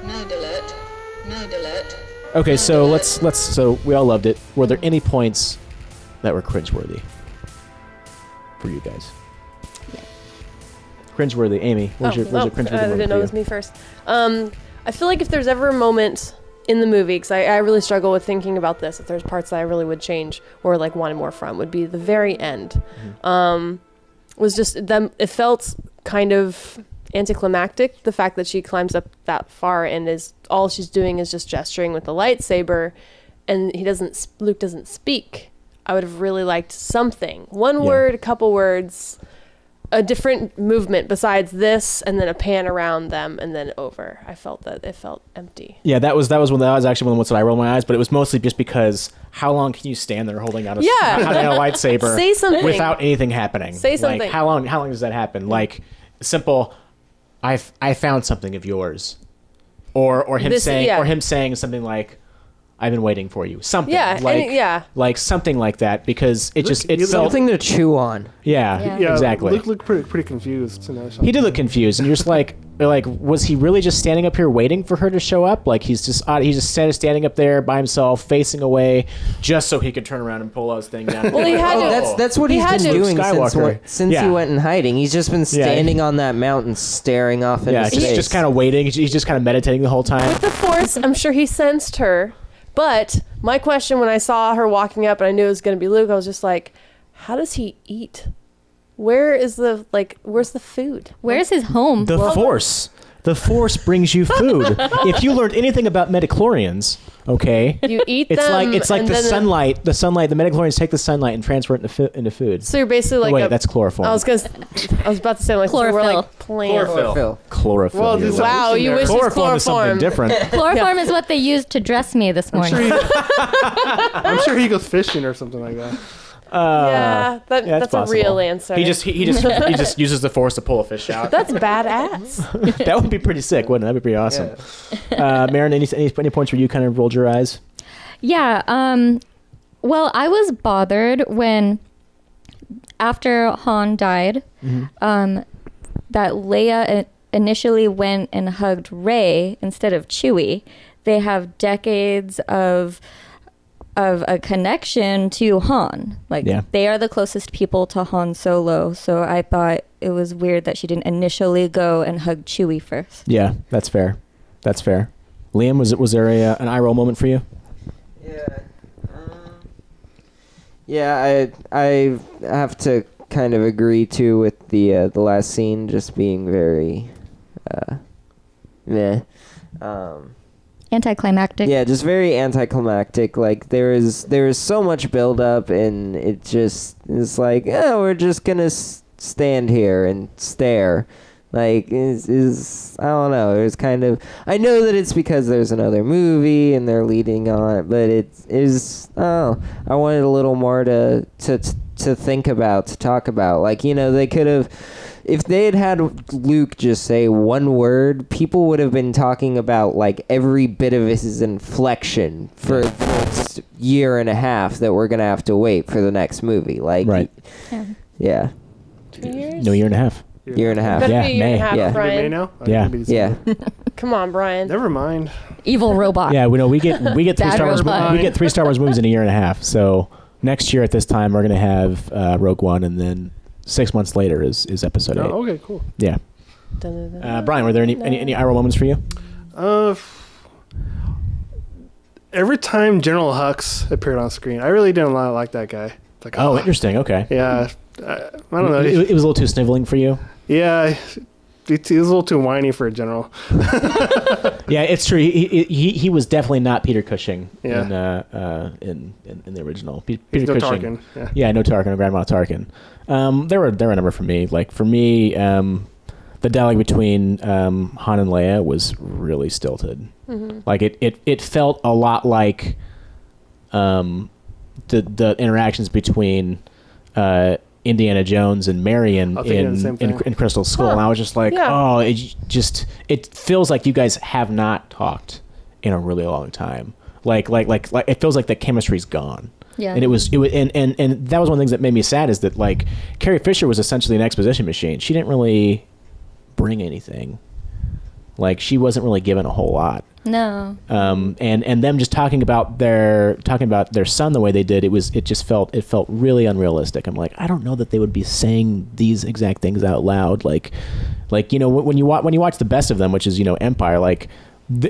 Node alert. Node alert. Okay, so let's. So we all loved it. Were there any points that were cringeworthy for you guys? Yeah. Cringeworthy, Amy. Where's your cringeworthy I moment didn't know for it was you? me first. I feel like if there's ever a moment in the movie, because I really struggle with thinking about this, if there's parts that I really would change or like wanted more from, would be the very end. Was just them. It felt kind of anticlimactic, the fact that she climbs up that far and is all she's doing is just gesturing with the lightsaber, and Luke doesn't speak. I would have really liked something, one word, a couple words, a different movement besides this, and then a pan around them and then over. I felt that it felt empty. Yeah, that was actually one that I rolled my eyes, but it was mostly just because how long can you stand there holding out a lightsaber Say something without anything happening? Say something. Like, how long does that happen? Like simple, I found something of yours, or him saying something like, "I've been waiting for you." Something, like something like that, because it felt something to chew on. Yeah, exactly. Luke looked pretty confused. He did look confused, and you're just like, was he really just standing up here waiting for her to show up? Like he's just standing up there by himself, facing away, just so he could turn around and pull his thing down. Well, he had that's what he's been doing since he went in hiding. He's just been standing on that mountain, staring off into space. He's just kind of waiting. He's just kind of meditating the whole time. With the Force, I'm sure he sensed her. But my question when I saw her walking up and I knew it was going to be Luke, I was just like, how does he eat? Where's the food? Where's his home? The Force. The Force brings you food. If you learned anything about midichlorians, okay, you eat it's them. It's like the sunlight. The midichlorians take the sunlight and transfer it into food. So you're basically like that's chloroform. I was about to say like chlorophyll. So we're like plants. Chlorophyll. Well, wow, you wish it was chloroform is something different. Chloroform is what they used to dress me this morning. I'm sure he goes fishing or something like that. That's a real answer. He just uses the Force to pull a fish out. That's badass. That would be pretty sick, wouldn't it? That'd be pretty awesome. Yeah. Maren, any points where you kind of rolled your eyes? Yeah. Well, I was bothered when, after Han died, that Leia initially went and hugged Rey instead of Chewie. They have decades of a connection to Han. They are the closest people to Han Solo, so I thought it was weird that she didn't initially go and hug Chewie first. Yeah, that's fair. Liam, was there an eye roll moment for you? I have to kind of agree too with the last scene just being very meh. Anticlimactic. Yeah, just very anticlimactic. Like there is so much build up, and it just is like, oh, we're just gonna stand here and stare. Like is I don't know. It was kind of. I know that it's because there's another movie and they're leading on it, but it is. Oh, I wanted a little more to think about, to talk about. Like, they could have. If they had Luke just say one word, people would have been talking about like every bit of his inflection for the next year and a half that we're gonna have to wait for the next movie. Like, right? Yeah. 2 years? No, year and a half. Year and a half. Better Yeah, be a year and a half, May. Brian. May now? Yeah. Come on, Brian. Never mind. Evil robot. Yeah, we get three Bad Star Wars. robot. We get 3 Star Wars movies in a year and a half. So next year at this time, we're gonna have Rogue One, and then 6 months later is Episode 8. Oh, okay, cool. Yeah. Brian, were there any eye roll moments for you? Every time General Hux appeared on screen, I really didn't like that guy. Like, Interesting. Okay. Yeah, I don't know. It was a little too sniveling for you. Yeah, he was a little too whiny for a general. Yeah, it's true. He was definitely not Peter Cushing. Yeah. In the original. Peter no Cushing. Tarkin. Yeah, no Tarkin, no Grand Moff Tarkin. There were a number for me. Like for me, the dialogue between Han and Leia was really stilted. Mm-hmm. Like it felt a lot like the interactions between Indiana Jones and Marion in Crystal Skull, and I was just like, it feels like you guys have not talked in a really long time. Like it feels like the chemistry's gone. Yeah. And it was and that was one of the things that made me sad, is that like Carrie Fisher was essentially an exposition machine. She didn't really bring anything Like she wasn't really given a whole lot. No. And them just talking about their son the way they did, it felt really unrealistic. I'm like, I don't know that they would be saying these exact things out loud. Like when you watch the best of them, which is Empire, like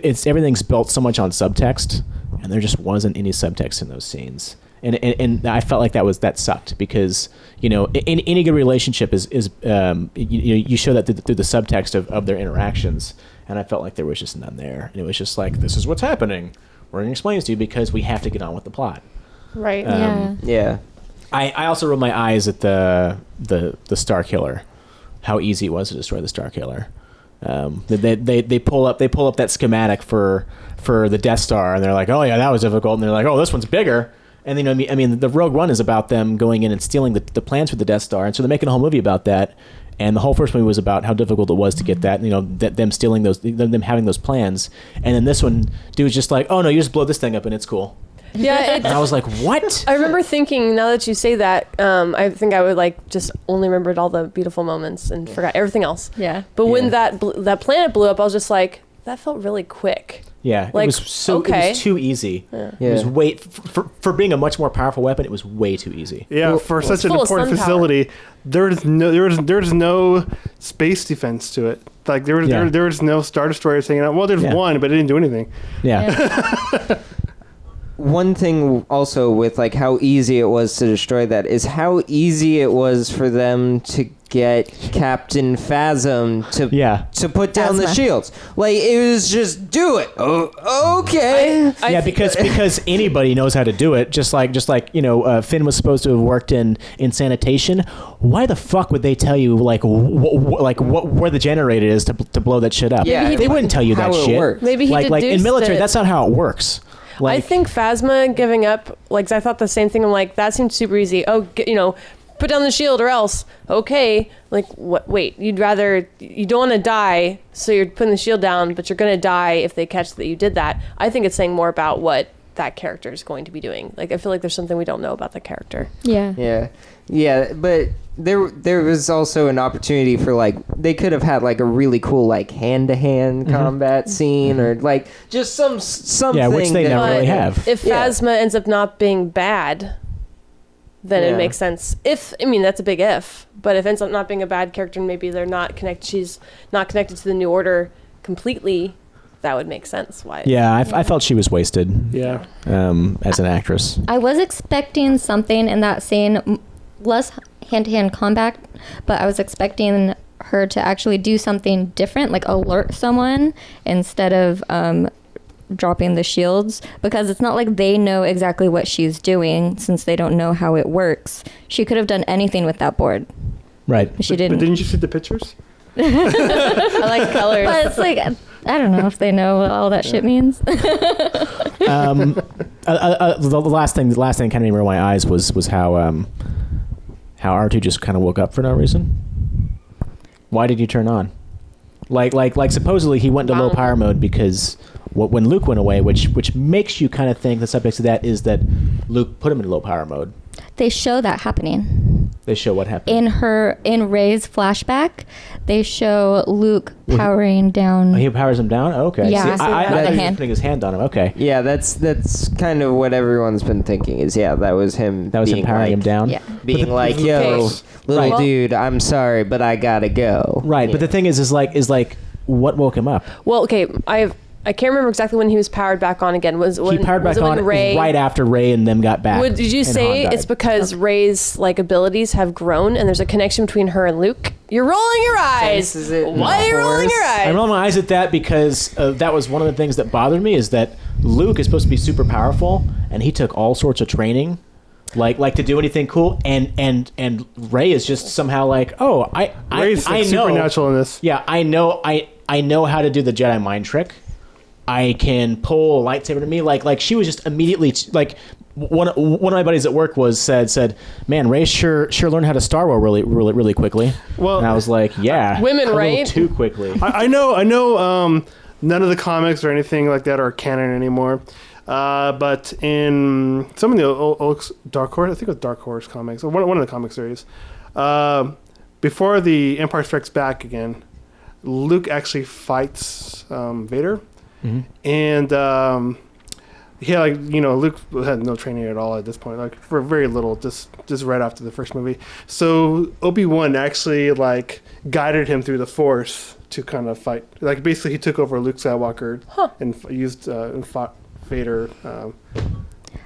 everything's built so much on subtext, and there just wasn't any subtext in those scenes. And I felt like that sucked because in any good relationship is you show that through the subtext of their interactions, and I felt like there was just none there, and it was just like, this is what's happening, we're going to explain this to you because we have to get on with the plot. Right. Yeah. I also rolled my eyes at the Star Killer, how easy it was to destroy the Star Killer. They pull up that schematic for the Death Star, and they're like, oh yeah, that was difficult, and they're like, oh, this one's bigger. And I mean, the Rogue One is about them going in and stealing the plans for the Death Star, and so they're making a whole movie about that. And the whole first movie was about how difficult it was to get that, them stealing them having those plans. And then this one, dude's just like, oh no, you just blow this thing up and it's cool. Yeah, and I was like, what? I remember thinking, now that you say that, I think I would like just only remembered all the beautiful moments and forgot everything else. Yeah. But when that planet blew up, I was just like, that felt really quick. Yeah, like, it was too easy. Yeah. It was for being a much more powerful weapon. It was way too easy. Yeah, for such an important facility, there's no space defense to it. Like there was no Star Destroyers hanging out. Well, there's one, but it didn't do anything. Yeah. One thing also with like how easy it was to destroy that is how easy it was for them to get Captain Phasm to put down the shields. Like it was just do it. Oh, okay. Because anybody knows how to do it. Just like Finn was supposed to have worked in sanitation. Why the fuck would they tell you where the generator is to blow that shit up? Yeah, they wouldn't tell you that shit. Worked. Maybe he like in military, that's not how it works. I think Phasma giving up, like, I thought the same thing. I'm like, that seems super easy. Oh, put down the shield or else. Okay. Like, what? Wait, you don't want to die, so you're putting the shield down, but you're going to die if they catch that you did that. I think it's saying more about what that character is going to be doing. Like, I feel like there's something we don't know about the character. Yeah. Yeah, but there was also an opportunity for like they could have had like a really cool like hand-to-hand combat scene or like just something which they never really have. If Phasma ends up not being bad, then it makes sense. That's a big if, but if it ends up not being a bad character and maybe they're not connected, she's not connected to the New Order completely, that would make sense. Why? Yeah, I felt she was wasted. Yeah. As an actress, I was expecting something in that scene, less hand-to-hand combat, but I was expecting her to actually do something different, like alert someone instead of dropping the shields, because it's not like they know exactly what she's doing since they don't know how it works. She could have done anything with that board. Right. She didn't. But didn't you see the pictures? I like colors. But it's like, I don't know if they know what all that shit means. The last thing that kind of made me roll my eyes was how R2 just kind of woke up for no reason. Why did he turn on? Like supposedly he went into low power mode because when Luke went away, which makes you kind of think the subtext of that is that Luke put him in low power mode. They show that happening. They show what happened in Rey's flashback. They show Luke powering down. Oh, he powers him down. Oh, okay. Yeah, see, I he was putting his hand on him. Okay. Yeah, that's kind of what everyone's been thinking. Is that was him. That was him powering him down. Yeah. Being like, yo, little dude, I'm sorry, but I gotta go. Right, but the thing is what woke him up? Well, okay, I can't remember exactly when he was powered back on again. He powered back on right after Rey and them got back. Did you say it's because Rey's abilities have grown and there's a connection between her and Luke? You're rolling your eyes. Why are you rolling your eyes? I'm rolling my eyes at that because that was one of the things that bothered me is that Luke is supposed to be super powerful and he took all sorts of training. Like to do anything cool, and Rey is just somehow like, oh, Rey's I know supernatural in this. Yeah, I know how to do the Jedi mind trick. I can pull a lightsaber to me. Like she was just immediately like one of my buddies at work said, man, Rey sure learned how to Star Wars really quickly. Well, and I was like, yeah, women, right? Too quickly. I know. None of the comics or anything like that are canon anymore. But in some of the old Dark Horse, I think it was Dark Horse comics, or one of the comic series, before the Empire Strikes Back again, Luke actually fights Vader, and Luke had no training at all at this point, like for very little, just right after the first movie. So Obi-Wan actually like guided him through the Force to kind of fight. Like basically, he took over Luke Skywalker and used and fought Vader.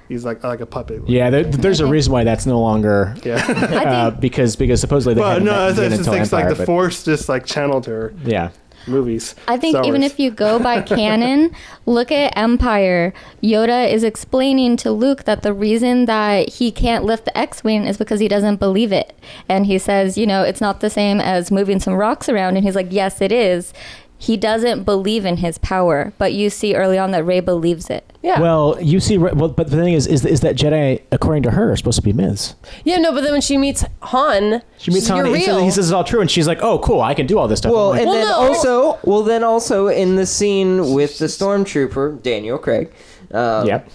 He's like a puppet. Yeah, there's a reason why that's no longer. Yeah, because supposedly they hadn't met until Empire, like the Force just like channeled her. Yeah. Movies. I think even if you go by canon, look at Empire. Yoda is explaining to Luke that the reason that he can't lift the X-Wing is because he doesn't believe it. And he says, it's not the same as moving some rocks around. And he's like, yes, it is. He doesn't believe in his power, but you see early on that Rey believes it. Yeah. Well, but the thing is that Jedi, according to her, are supposed to be myths. Yeah, no, but then when she meets Han, he says it's all true, and she's like, "Oh, cool, I can do all this stuff." Well, then also in the scene with the stormtrooper Daniel Craig, yep,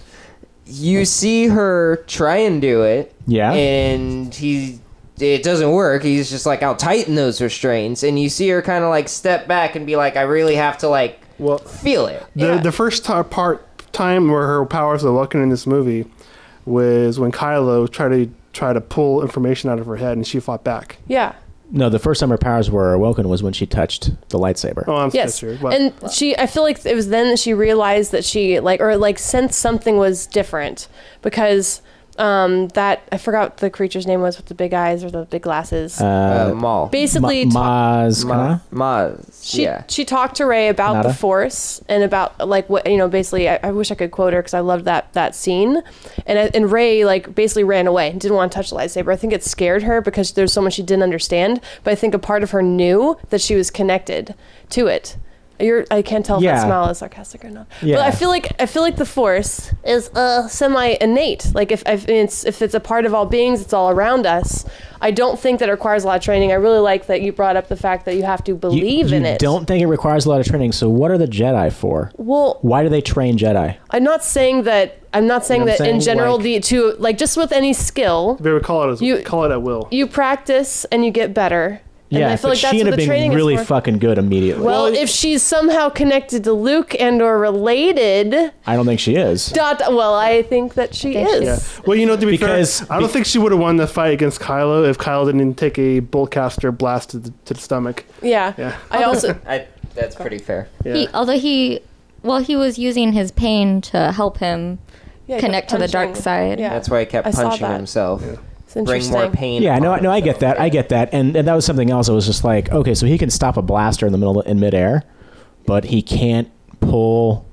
you see her try and do it, and it doesn't work. He's just like, I'll tighten those restraints, and you see her kind of like step back and be like, I really have to feel it. The first time where her powers awoken in this movie was when Kylo tried to pull information out of her head, and she fought back. Yeah. No, the first time her powers were awoken was when she touched the lightsaber. Oh, I'm yes. sure. And I feel like it was then that she realized that she sensed something was different, because that I forgot what the creature's name was with the big eyes or the big glasses. Maul. Basically, Maz. She talked to Rey about the Force and about what basically. I wish I could quote her because I loved that scene. And Rey basically ran away and didn't want to touch the lightsaber. I think it scared her because there's so much she didn't understand. But I think a part of her knew that she was connected to it. I can't tell if that smile is sarcastic or not. Yeah. But I feel like the Force is semi-innate. Like if it's a part of all beings, it's all around us. I don't think that it requires a lot of training. I really like that you brought up the fact that you have to believe in it. You don't think it requires a lot of training. So what are the Jedi for? Well, why do they train Jedi? I'm not saying that in general just with any skill. They would call it at will. You practice and you get better. Yeah, and I feel like that's she ended what the up training being really is for. fucking good immediately. Well, if she's somehow connected to Luke and or related, I don't think she is. Well, I think that she is. Yeah. Well, to be fair, I don't think she would have won the fight against Kylo if Kylo didn't take a boltcaster blast to the stomach. Yeah. I also. That's pretty fair. Yeah. He was using his pain to help him connect to the dark side. Yeah. That's why he kept punching himself. Yeah. Bring more pain. Yeah, no, I get that. I get that, and that was something else. I was just like, okay, so he can stop a blaster in midair, but he can't pull.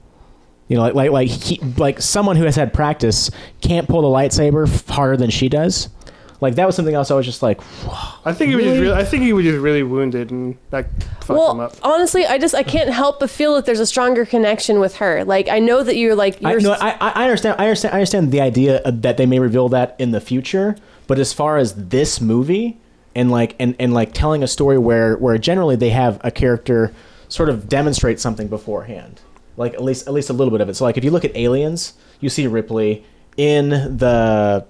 Like someone who has had practice can't pull the lightsaber harder than she does. Like that was something else. I was just like, I think he was just really wounded, and that fucked him up. Honestly, I can't help but feel that there's a stronger connection with her. Like I know that you're like. I understand. I understand the idea that they may reveal that in the future. But as far as this movie and telling a story where generally they have a character sort of demonstrate something beforehand, like at least a little bit of it. So like if you look at Aliens, you see Ripley in the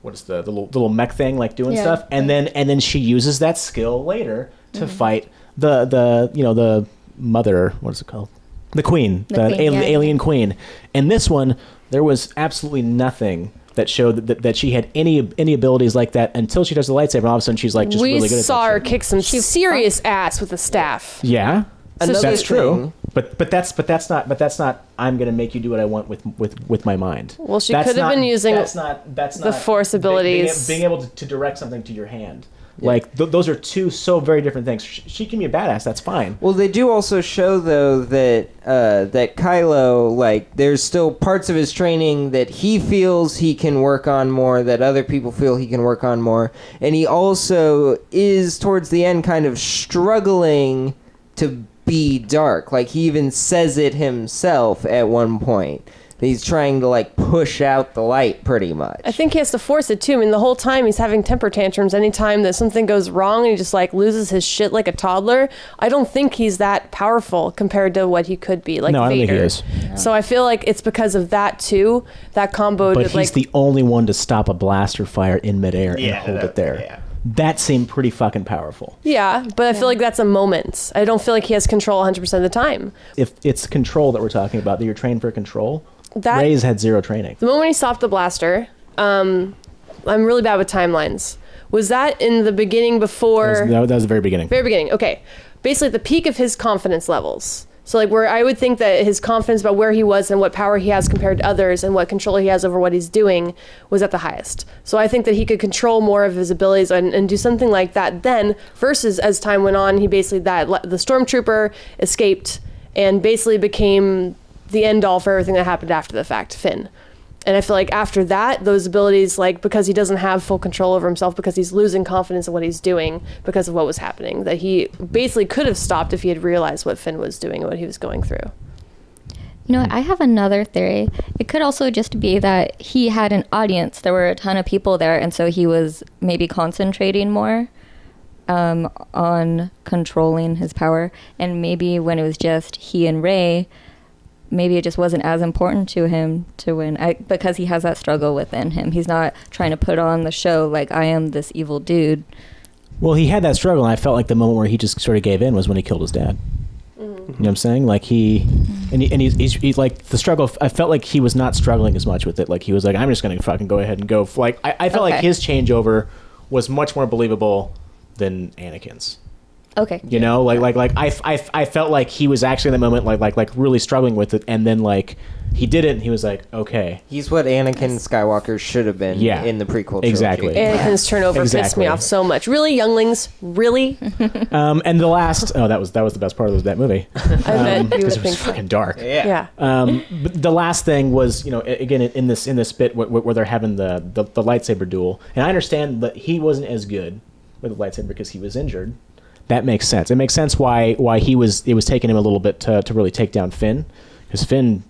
little mech thing doing stuff, and then she uses that skill later to fight the mother. What is it called? The Queen, the alien Queen. And this one, there was absolutely nothing that showed that she had any abilities like that until she does the lightsaber, and all of a sudden she's like just really good at that. We saw her kick some serious ass with a staff. Yeah, that's true. thing. But that's not. I'm gonna make you do what I want with my mind. Well, she could have been using the Force abilities, being able to direct something to your hand. Yeah. Like those are two so very different things. She can be a badass. That's fine. Well, they do also show though that that Kylo, like, there's still parts of his training that he feels he can work on more, that other people feel he can work on more, and he also is towards the end kind of struggling to be dark. Like he even says it himself at one point. He's trying to like push out the light pretty much. I think he has to force it too. I mean, the whole time he's having temper tantrums anytime that something goes wrong and he just like loses his shit like a toddler. I don't think he's that powerful compared to what he could be. Like, no, Vader. I don't think he is. Yeah. So I feel like it's because of that too. That combo. But he's the only one to stop a blaster fire in midair and hold it there. Yeah. that seemed pretty fucking powerful. Yeah, but I feel like that's a moment. I don't feel like he has control 100% of the time. If it's control that we're talking about, that you're trained for control, Rey's had zero training. The moment he stopped the blaster, I'm really bad with timelines. Was that in the beginning before? That was the very beginning. Very beginning, okay. Basically at the peak of his confidence levels. So like where I would think that his confidence about where he was and what power he has compared to others and what control he has over what he's doing was at the highest. So I think that he could control more of his abilities and do something like that then, versus as time went on, he basically, the stormtrooper escaped and basically became the end all for everything that happened after the fact, Finn. And I feel like after that, those abilities, like because he doesn't have full control over himself, because he's losing confidence in what he's doing because of what was happening, that he basically could have stopped if he had realized what Finn was doing and what he was going through. You know, I have another theory. It could also just be that he had an audience. There were a ton of people there, and so he was maybe concentrating more on controlling his power. And maybe when it was just he and Rey, maybe it just wasn't as important to him to win because he has that struggle within him. He's not trying to put on the show like, I am this evil dude. Well, he had that struggle, and I felt like the moment where he just sort of gave in was when he killed his dad. You know what I'm saying? Like he's like the struggle. I felt like he was not struggling as much with it. Like he was like, I'm just going to fucking go ahead and go. Like I felt like his changeover was much more believable than Anakin's. Okay. You know, I felt like he was actually in the moment like really struggling with it, and then like he did it and he was like, okay. He's what Anakin Skywalker should have been in the prequel trilogy. Exactly. Anakin's turnover pissed me off so much. Really, younglings? Really? And the last that was the best part of that movie. I bet you would it was think fucking dark. Yeah. But the last thing was, you know, again in this bit where they're having the lightsaber duel, and I understand that he wasn't as good with the lightsaber because he was injured. That makes sense. It makes sense why it was taking him a little bit to really take down Finn, because Finn,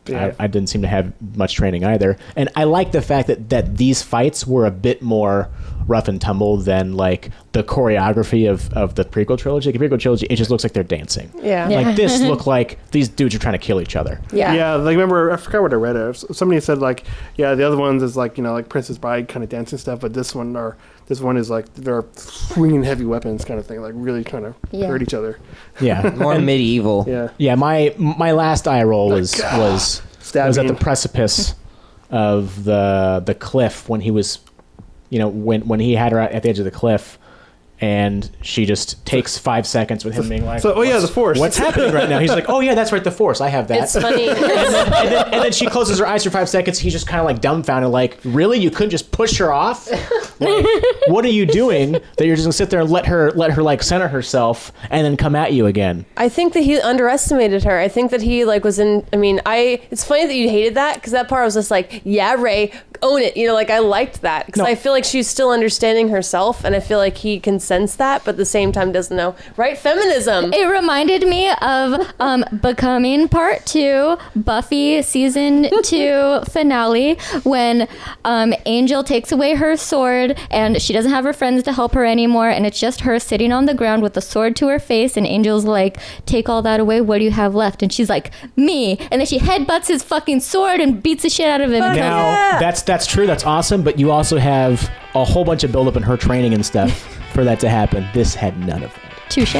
I didn't seem to have much training either. And I like the fact that these fights were a bit more rough and tumble than like the choreography of the prequel trilogy. The prequel trilogy, it just looks like they're dancing. Yeah. Like this looked like these dudes are trying to kill each other. Yeah. Yeah, like remember, I forgot what I read. Somebody said like, yeah, the other ones is like, you know, like Princess Bride kind of dancing stuff, but this one is like they're swinging heavy weapons kind of thing, like really kind of hurt each other. Yeah. More medieval. Yeah. Yeah, my last eye roll was at the precipice of the cliff when he was, you know, when he had her at the edge of the cliff, and she just takes 5 seconds with him being like, so, the Force. What's happening right now? He's like, oh yeah, that's right, the Force. I have that. It's funny. and then she closes her eyes for 5 seconds. He's just kind of like dumbfounded, like, really? You couldn't just push her off? Like, what are you doing that you're just gonna sit there and let her like center herself and then come at you again? I think that he underestimated her. I think that he like was in. I mean, it's funny that you hated that, because that part I was just like, yeah, Rey, own it. You know, like I liked that because I feel like she's still understanding herself, and I feel like he can sense that, but at the same time doesn't know. Right? Feminism. It reminded me of Becoming Part 2, Buffy Season 2 finale, when Angel takes away her sword and she doesn't have her friends to help her anymore, and it's just her sitting on the ground with the sword to her face, and Angel's like, take all that away, what do you have left? And she's like, me. And then she headbutts his fucking sword and beats the shit out of him. Now, that's true, that's awesome, but you also have a whole bunch of buildup in her training and stuff for that to happen. This had none of that. Touche.